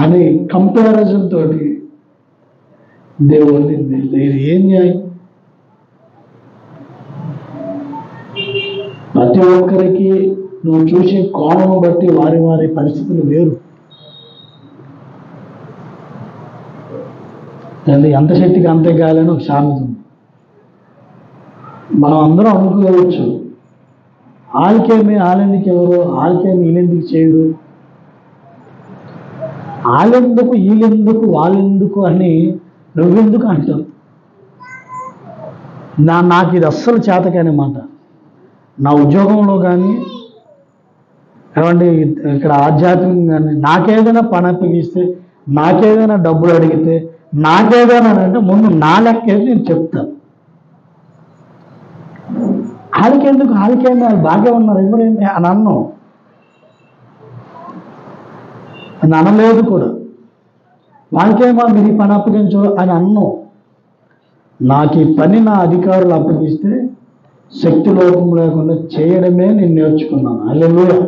[SPEAKER 1] అని కంపారిజన్ తోటి దేవుడిని ఇది ఏం న్యాయం? ప్రతి ఒక్కరికి నువ్వు చూసే కోణం బట్టి వారి వారి పరిస్థితులు వేరు. ఎంత శక్తికి అంతే గాలని ఒక సామెత ఉంది. మనం అందరం అనుకోవచ్చు, వాళ్ళకేమి వాళ్ళెందుకు ఎవరు, వాళ్ళకేమి వీళ్ళెందుకు చేయడు, వాళ్ళెందుకు వీళ్ళెందుకు వాళ్ళెందుకు అని నువ్వెందుకు అంటావు. నాకు ఇది అస్సలు చేతకాని మాట. నా ఉద్యోగంలో కానీ ఏమండి ఇక్కడ ఆధ్యాత్మికంగా కానీ నాకేదైనా పని అప్పగిస్తే, నాకేదైనా డబ్బులు అడిగితే, నాకేదైనా అంటే ముందు నా లెక్క ఏది నేను చెప్తాను. వాళ్ళకేంది వాళ్ళు బాగా ఉన్నారు ఎవరేమి అని అన్నాం, అని అనలేదు కూడా. వాళ్ళకేమో మీరు ఈ పని అప్పగించు అని అన్నాం. నాకు ఈ పని నా అధికారులు అప్పగిస్తే శక్తి లోపం లేకుండా చేయడమే నేను నేర్చుకున్నాను. హల్లెలూయా,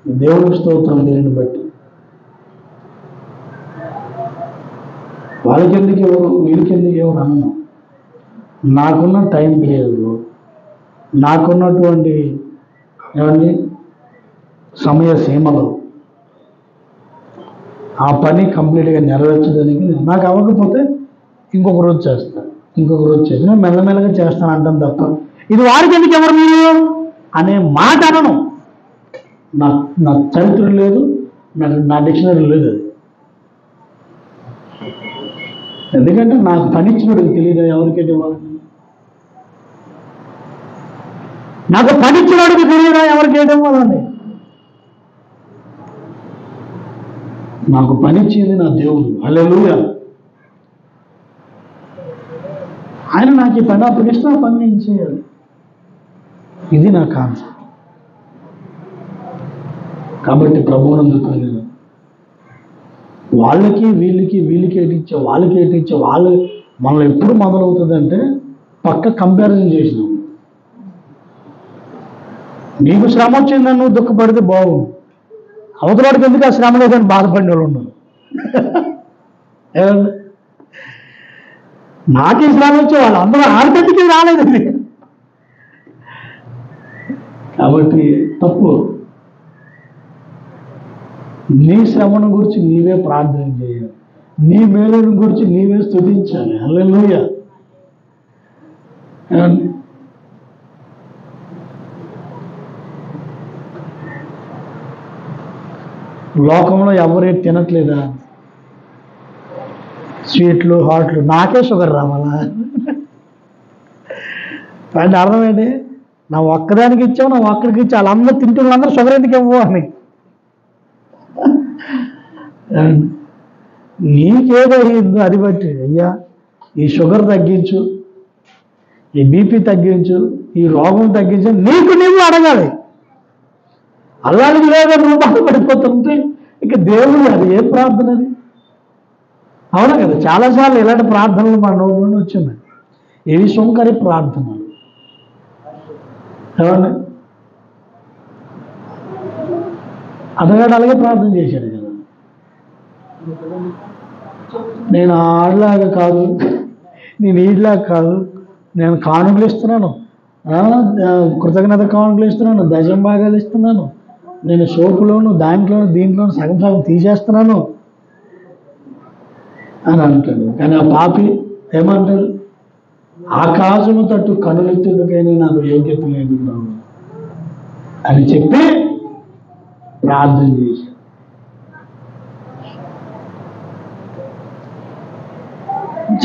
[SPEAKER 1] దేవుని స్తోత్రం. దీనిని బట్టి వాళ్ళకెందుకు ఎవరు వీళ్ళకెందుకు ఎవరు అన్నాం. నాకున్న టైం పీరియడ్లో నాకున్నటువంటి ఏమండి సమయ సీమలో ఆ పని కంప్లీట్గా నెరవేర్చడానికి నాకు అవ్వకపోతే ఇంకొక రోజు చేస్తాను, ఇంకొక రోజు చేసి నేను మెల్లమెల్లగా చేస్తాను అంటాను తప్ప ఇది వారికి ఎందుకు ఎవరు మీరు అనే మాట అనను. నా చరిత్ర లేదు, నా డిక్షనరీ లేదు అది. ఎందుకంటే నాకు పనిచ్చినోడికి తెలియదు ఎవరికైతే ఇవ్వాలని. నాకు పనిచ్చినోడికి తెలియదా ఎవరికైతే ఇవ్వాలని. నాకు పనిచ్చింది నా దేవుడు. హల్లెలూయా. ఆయన నాకు ఈ పని అప్పగిస్తే ఆ పని నేను చేయాలి. ఇది నా కాన్సెప్ట్. కాబట్టి ప్రభువునందుకు వాళ్ళకి వీళ్ళకి ఏటిచ్చా వాళ్ళకి ఏటిచ్చా వాళ్ళు మనలో ఎప్పుడు మొదలవుతుందంటే పక్క కంపారిజన్ చేసినాం. నీకు శ్రమ వచ్చిందని నువ్వు దుఃఖపడితే బాగుంది, అవతలవాడికి ఎందుకు ఆ శ్రమ లేదని బాధపడిన వాళ్ళు ఉన్నారు. నాకే శ్రమ వచ్చే వాళ్ళు అందరూ ఆడపెట్టుకి రాలేదండి. కాబట్టి తప్పు. నీ శ్రమను గురించి నీవే ప్రార్థన చేయాలి, నీ మేలును గురించి నీవే స్తుతించాలి. హల్లెలూయా. లోకంలో ఎవరే తినట్లేదా స్వీట్లు హాట్లు, నాకే షుగర్ రావాలా అంటే అర్థమేంటి? నా ఒక్కదానికి ఇచ్చావు, నా ఒక్కడికి ఇచ్చావు, వాళ్ళందరూ తింటే వాళ్ళందరూ షుగర్ ఎందుకు ఇవ్వు అని. నీకేదైందో అది బట్టి అయ్యా ఈ షుగర్ తగ్గించు, ఈ బీపీ తగ్గించు, ఈ రోగం తగ్గించు నీకు నీవు అడగాలి. అల్లాడికి లేదా నువ్వు బాధపడిపోతుంటే ఇక దేవుడు అది ఏ ప్రార్థన అది? అవునా కదా? చాలాసార్లు ఇలాంటి ప్రార్థనలు మన నోటి వచ్చినాయి. ఇవి సుంకరి ప్రార్థనలు. ఏమండి అతగాడు అలాగే ప్రార్థన చేశాడు కదా, నేను ఆడలాగా కాదు, నేను ఈడ్లాగా కాదు, నేను కానుకలు ఇస్తున్నాను, కృతజ్ఞత కానుకలు ఇస్తున్నాను, దశం భాగాలు ఇస్తున్నాను, నేను సోపులోను దాంట్లోను దీంట్లోను సగం సగం తీసేస్తున్నాను అని అంటాడు. కానీ ఆ పాపి ఏమంటాడు? ఆకాశము తట్టు కనులెత్తుడికైనా నాకు యోగ్యత లేదు అని చెప్పి ప్రార్థన చేశాడు.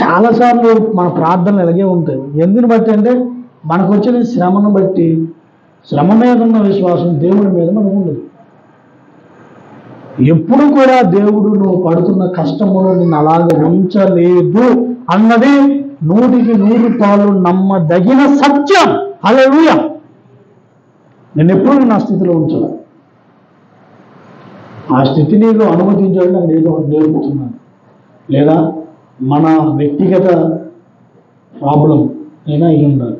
[SPEAKER 1] చాలాసార్లు మన ప్రార్థనలు ఇలాగే ఉంటాయి. ఎందుని బట్టి అంటే మనకు వచ్చిన శ్రమను బట్టి, శ్రమ మీద ఉన్న విశ్వాసం దేవుడి మీద మనకు ఉండదు. ఎప్పుడు కూడా దేవుడు నువ్వు పడుతున్న కష్టములో నిన్ను అలాగే ఉంచలేదు అన్నది 100% నమ్మదగిన సత్యం. హల్లెలూయా. నేను ఎప్పుడు నా స్థితిలో ఉంచాను, ఆ స్థితి నీకు అనుమతించాలని నాకు ఏదో నేర్పుతున్నాను. లేదా మన వ్యక్తిగత ప్రాబ్లం అయినా అయి ఉండాలి.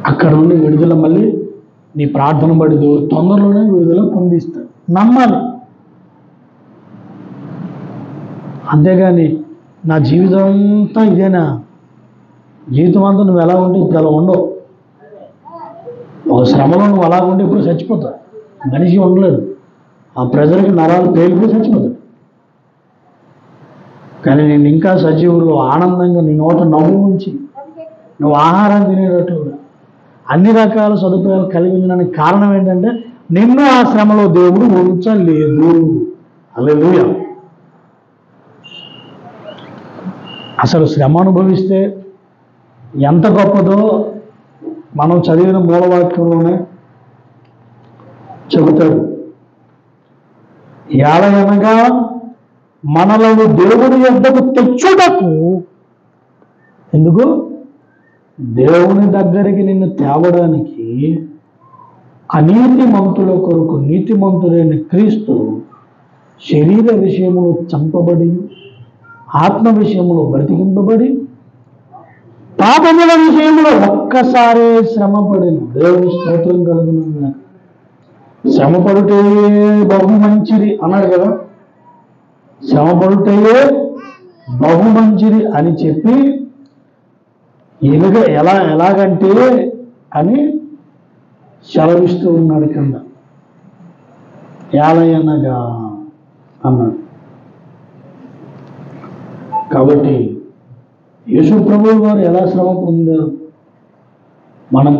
[SPEAKER 1] అక్కడ నుండి విడుదల మళ్ళీ నీ ప్రార్థన బడి తొందరలోనే విడుదల పొందిస్తాడు. నమ్మాలి. అంతేగాని నా జీవితం అంతా ఇదేనా, జీవితం అంతా నువ్వు ఎలా ఉంటే ఇప్పుడు అలా ఉండవు. ఒక శ్రమలో నువ్వు అలా ఉంటే ఇప్పుడు చచ్చిపోతావు. మనిషి ఉండలేడు. ఆ ప్రజలకి నరాలు పేలిపోయి చచ్చిపోతాడు. కానీ నేను ఇంకా సజీవులు ఆనందంగా నీ నోట నవ్వు ఉంచి నువ్వు ఆహారం తినేటట్లుగా అన్ని రకాల సదుపాయాలు కలిగించడానికి కారణం ఏంటంటే నిన్ను ఆ శ్రమలో దేవుడు ఉంచలేదు. హల్లెలూయా. అసలు శ్రమ అనుభవిస్తే ఎంత గొప్పదో మనం చదివిన మూలవాక్యంలోనే చెబుతాడు. ఏలయనగా మనలను దేవుని యొద్దకు తెచ్చుటకు, ఎందుకు? దేవుని దగ్గరికి నిన్ను తేవడానికి అనీతిమంతుల కొరకు నీతిమంతుడైన క్రీస్తు శరీర విషయములు చంపబడి ఆత్మ విషయములో బ్రతికింపబడి పాపముల విషయంలో ఒక్కసారే శ్రమపడిన. దేవుని స్తోత్రం కలుగును. శ్రమపడుటే బహు మంచిది అన్నాడు కదా. శ్రమపడుటే బహు మంచిది అని చెప్పి ఎలాగంటే అని సెలవిస్తూ ఉన్నాడు కింద. ఏలయనగా అన్నాడు. కాబట్టి యేసు ప్రభువు వారు ఎలా శ్రమ పొందారు? మనం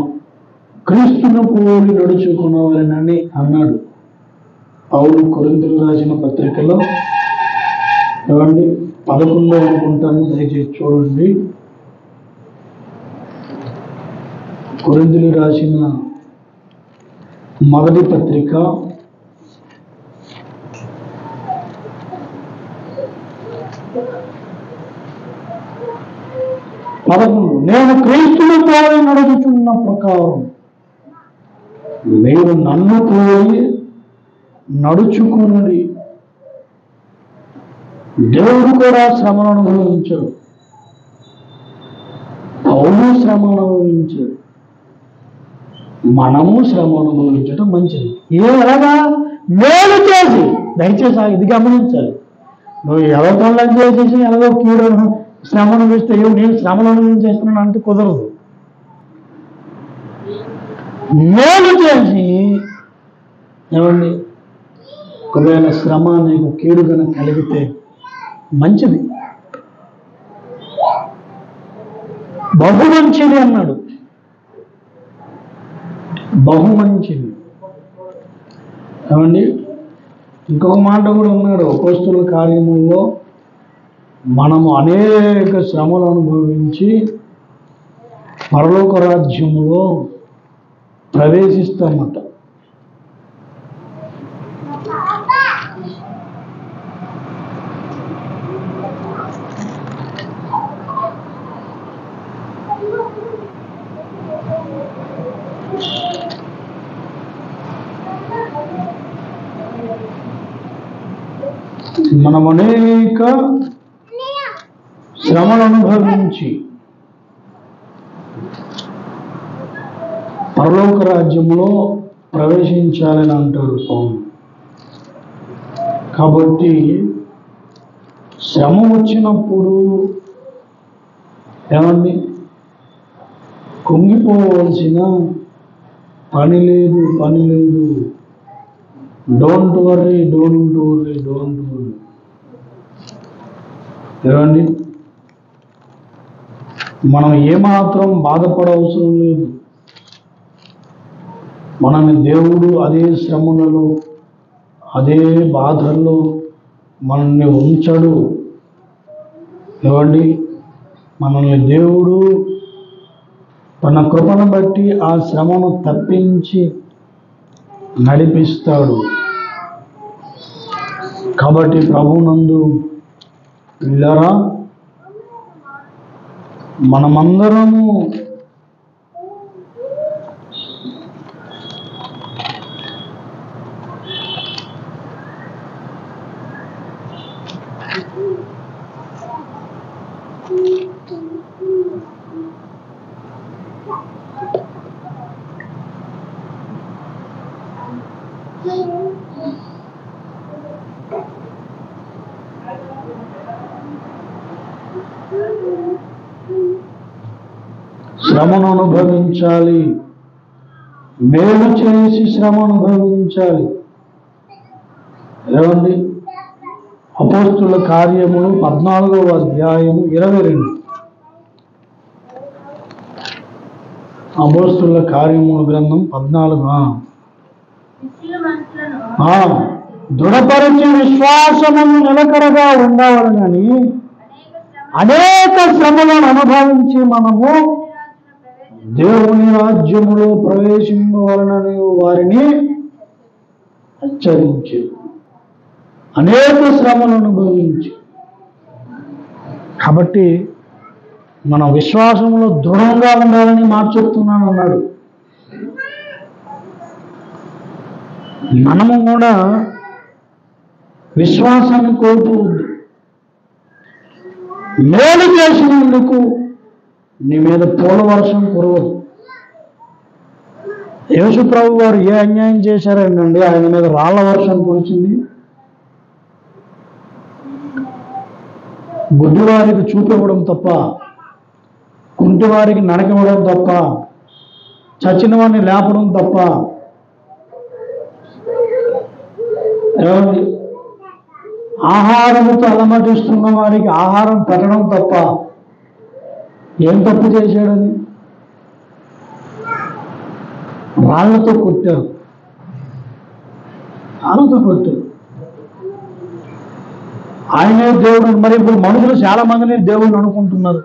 [SPEAKER 1] క్రీస్తును పోలి నడుచుకున్నవారని అన్నాడు పౌలు కొరింథీయులకు రాసిన పత్రికలో. ఏమండి 11 అనుకుంటాను, దయచేసి చూడండి. కొరింథీయులకు రాసిన మొదటి పత్రిక 11. నేను క్రీస్తును పోలి నడుచుచున్న ప్రకారం మీరు నన్ను పోలి నడుచుకున్నది. దేవుడు కూడా శ్రమను అనుభవించాడు, పౌలు శ్రమ అనుభవించాడు, మనము శ్రమ అనుభవించడం మంచిది. ఎలాగా? మేలు చేసి. దయచేసి ఇది గమనించాలి. నువ్వు ఎవరితో చేసేసి ఎలాగో కీడు శ్రమ అనుభవిస్తే నేను శ్రమను అనుభవించేస్తున్నాను అంటే కుదరదు. మేలు చేసి, ఏమండి, ఒకవేళ శ్రమ నీకు కీడు కనుక కలిగితే మంచిది, బహు మంచిది అన్నాడు. బహు మంచిది. ఏమండి, ఇంకొక మాట కూడా ఉన్నాడు అపోస్తలుల కార్యముల్లో. మనము అనేక శ్రమలు అనుభవించి పరలోక రాజ్యములో ప్రవేశిస్తామట. మనం అనేక శ్రమలు అనుభవించి పరలోక రాజ్యంలో ప్రవేశించాలని అంటాడు పౌలు. కాబట్టి శ్రమ వచ్చినప్పుడు ఏమండి, కుంగిపోవలసిన పని లేదు. Don't worry. ఏమండి, మనం ఏమాత్రం బాధపడవసరం లేదు. మనల్ని దేవుడు అదే శ్రమలలో అదే బాధల్లో మనల్ని ఉంచడు. ఏమండి, మనల్ని దేవుడు తన కృపను బట్టి ఆ శ్రమను తప్పించి నడిపిస్తాడు. కాబట్టి ప్రభునందు పిల్లరా, మనమందరము శ్రమను అనుభవించాలి. మేలు చేసి శ్రమ అనుభవించాలి. ఏమండి, అపోస్తుల కార్యములు 14వ అధ్యాయము 22. అపోస్తుల కార్యముల గ్రంథం 14. దృఢపరిచి విశ్వాసమును నిలకడగా ఉండవాలని అనేక శ్రమలను అనుభవించి మనము దేవుని రాజ్యములో ప్రవేశింపవలనని వారిని హెచ్చరించి అనేక శ్రమలను అనుభవించి. కాబట్టి మన విశ్వాసంలో దృఢంగా ఉండాలని మాట చెప్తున్నాను అన్నాడు. మనము కూడా విశ్వాసాన్ని కోల్పోవద్దు. మేలు చేసినందుకు నీ మీద పూల వర్షం కురవదు. యేసు ప్రభు వారు ఏ అన్యాయం చేశారండి, ఆయన మీద రాళ్ల వర్షం కురిచింది. గుడ్డివారికి చూపివ్వడం తప్ప, కుంటివారికి నడకివ్వడం తప్ప, చచ్చిన వారిని లేపడం తప్ప, ఏమండి ఆహారముతో అలమటిస్తున్న వారికి ఆహారం పెట్టడం తప్ప ఏం తప్పు చేశాడని? రాళ్లతో కొట్టారు, రాళ్లతో కొట్టారు. ఆయనే దేవుడు. మరి ఇప్పుడు మనుషులు చాలా మందిని దేవుడిని అనుకుంటున్నారు,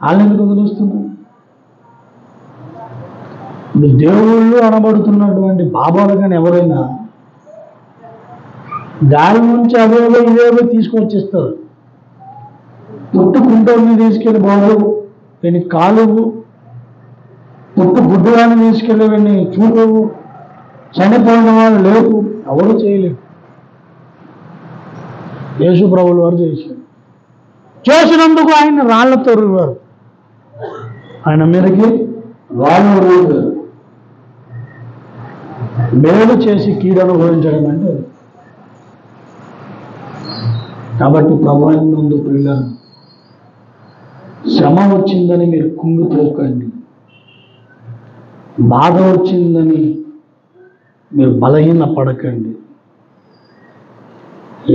[SPEAKER 1] వాళ్ళని ఎందుకు వదిలేస్తున్నారు? ఇప్పుడు దేవుళ్ళు అనబడుతున్నటువంటి బాబాలు కానీ ఎవరైనా గాలి నుంచి అవేవో ఇవేవో తీసుకొచ్చేస్తారు. పుట్టు కుంటోని తీసుకెళ్ళి బాబు వీని కాలువు, పుట్టు గుడ్డువాడిని తీసుకెళ్ళి వీని చూడవు, చనిపోయిన వాళ్ళు లేవు, ఎవరు చేయలేవు. యేసు ప్రభువుల వారు చేశారు. చేసినందుకు ఆయన రాళ్లతో రువ్వారు, ఆయన మీదకి రాళ్ళు రువ్వారు. మేలు చేసి కీడు అనుభవించడం అంటే. కాబట్టి ప్రభువునందు ప్రియులారా, శ్రమ వచ్చిందని మీరు కుంగిపోకండి, బాధ వచ్చిందని మీరు బలహీన పడకండి.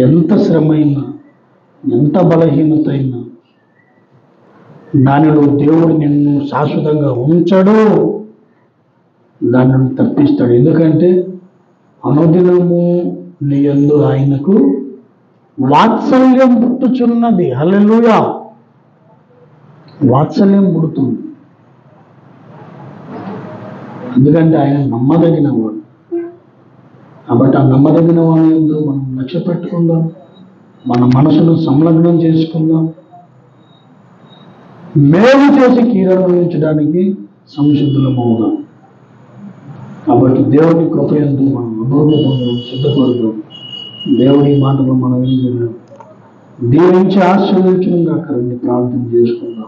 [SPEAKER 1] ఎంత శ్రమ అయినా, ఎంత బలహీనత అయినా దానిలో దేవుడు నిన్ను శాశ్వతంగా ఉంచడు, దానిని తప్పిస్తాడు. ఎందుకంటే అనుదినము నీ యందు ఆయనకు వాత్సల్యం పుట్టుచున్నది. హల్లెలూయా, వాత్సల్యం పుడుతుంది. ఎందుకంటే ఆయన నమ్మదగిన వాడు. కాబట్టి ఆ నమ్మదగిన వాడి యందు మనం లక్ష్య పెట్టుకుందాం, మన మనసును సంలగ్నం చేసుకుందాం, మేలు చేసి కీడు అనుభవించడానికి సంసిద్ధులమవుదాం. కాబట్టి దేవుని కృప యందు మనం అనుభవం సిద్ధపడదాం. దేవుని మాటలు మనం విని దీవించి ఆశీర్వదించడం కాక ప్రార్థన చేసుకుందాం.